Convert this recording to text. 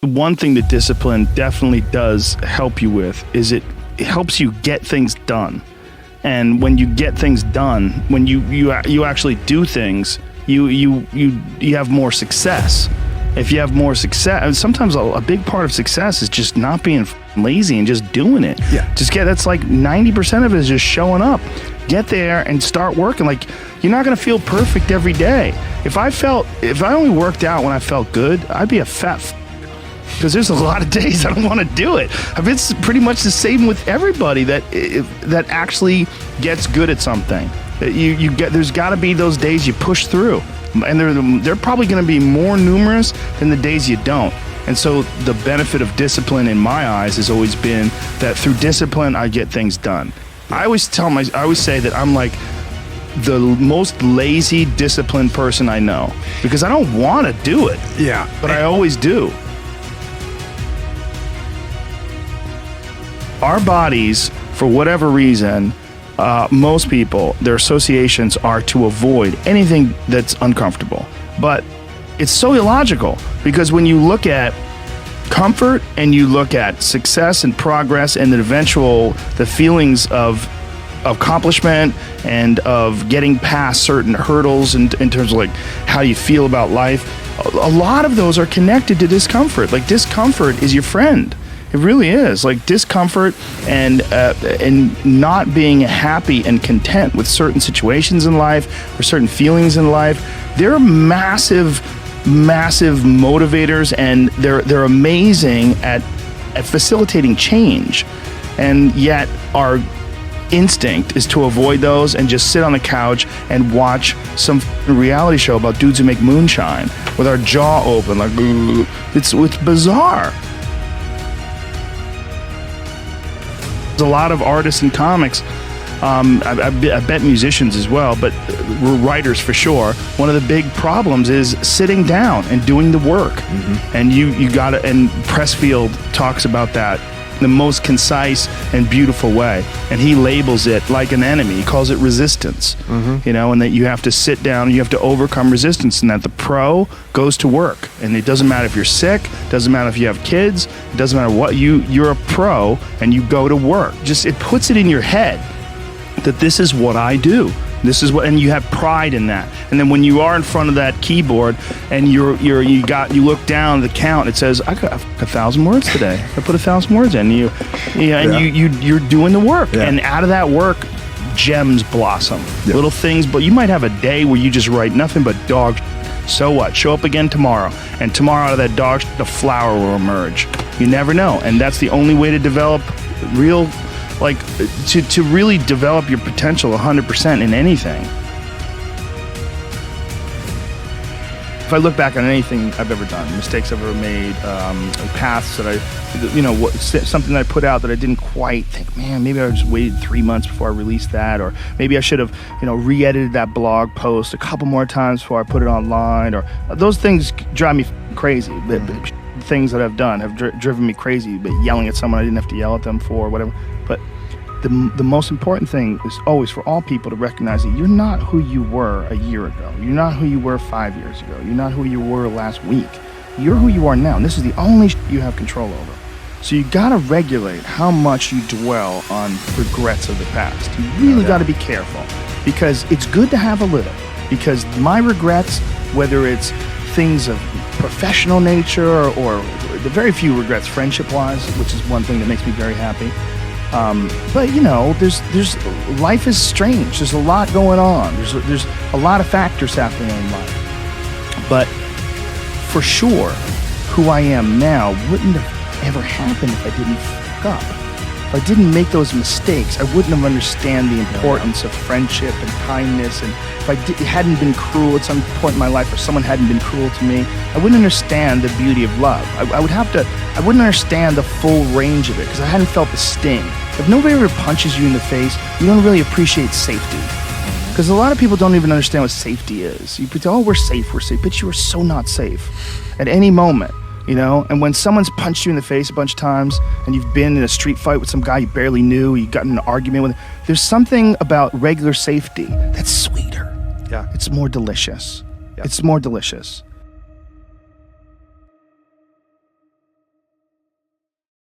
One thing that discipline definitely does help you with is it helps you get things done. And when you get things done, when you actually do things, you have more success. If you have more success, and sometimes a big part of success is just not being lazy and just doing it. Yeah. That's like 90% of it is just showing up. Get there and start working. Like, you're not gonna feel perfect every day. If I only worked out when I felt good, I'd be a fat because there's a lot of days I don't want to do it. It's pretty much the same with everybody that actually gets good at something. There's got to be those days you push through, and they're probably going to be more numerous than the days you don't. And so the benefit of discipline in my eyes has always been that through discipline I get things done. I always say that I'm like the most lazy, disciplined person I know because I don't want to do it. Yeah, but I always do. Our bodies, for whatever reason, most people, their associations are to avoid anything that's uncomfortable. But it's so illogical because when you look at comfort and you look at success and progress and the feelings of accomplishment and of getting past certain hurdles in terms of like how you feel about life, a lot of those are connected to discomfort. Like, discomfort is your friend. It really is. Like, discomfort and not being happy and content with certain situations in life or certain feelings in life, they're massive motivators, and they're amazing at facilitating change. And yet our instinct is to avoid those and just sit on the couch and watch some reality show about dudes who make moonshine with our jaw open, like, it's bizarre. A lot of artists and comics, I bet musicians as well, but writers for sure. One of the big problems is sitting down and doing the work. Mm-hmm. And you gotta, and Pressfield talks about that in the most concise and beautiful way. And he labels it like an enemy. He calls it resistance. Mm-hmm. And that you have to sit down and you have to overcome resistance, and that the pro goes to work. And it doesn't matter if you're sick, doesn't matter if you have kids, it doesn't matter what, you're a pro and you go to work. Just, it puts it in your head that this is what I do. This is what, and you have pride in that. And then when you are in front of that keyboard and you look down at the count, it says, I got 1,000 words today. I put 1,000 words in. You're doing the work. Yeah. And out of that work, gems blossom. Yeah. Little things, but you might have a day where you just write nothing but dog. So what? Show up again tomorrow. And tomorrow out of that dog, the flower will emerge. You never know. And that's the only way to develop real, like, to really develop your potential 100% in anything. If I look back on anything I've ever done, mistakes I've ever made, paths that something that I put out that I didn't quite think, man, maybe I just waited 3 months before I released that, or maybe I should have, re-edited that blog post a couple more times before I put it online, or those things drive me crazy. Mm-hmm. Things that I've done have driven me crazy, but yelling at someone I didn't have to yell at them for, whatever. But the most important thing is always for all people to recognize that you're not who you were a year ago. You're not who you were 5 years ago. You're not who you were last week. You're who you are now, and this is the only you have control over. So you gotta regulate how much you dwell on regrets of the past. You really gotta be careful, because it's good to have a little. Because my regrets, whether it's things of professional nature or the very few regrets friendship-wise, which is one thing that makes me very happy. But there's life is strange. There's a lot going on. There's a lot of factors happening in life. But for sure, who I am now wouldn't have ever happened if I didn't fuck up. If I didn't make those mistakes, I wouldn't have understand the importance of friendship and kindness. And if I hadn't been cruel at some point in my life, or someone hadn't been cruel to me, I wouldn't understand the beauty of love. I wouldn't understand the full range of it, because I hadn't felt the sting. If nobody ever punches you in the face, you don't really appreciate safety. Because a lot of people don't even understand what safety is. You pretend, oh, we're safe, but you are so not safe at any moment. And when someone's punched you in the face a bunch of times, and you've been in a street fight with some guy you barely knew, you got in an argument with him, there's something about regular safety that's sweeter. Yeah. It's more delicious. Yeah. It's more delicious.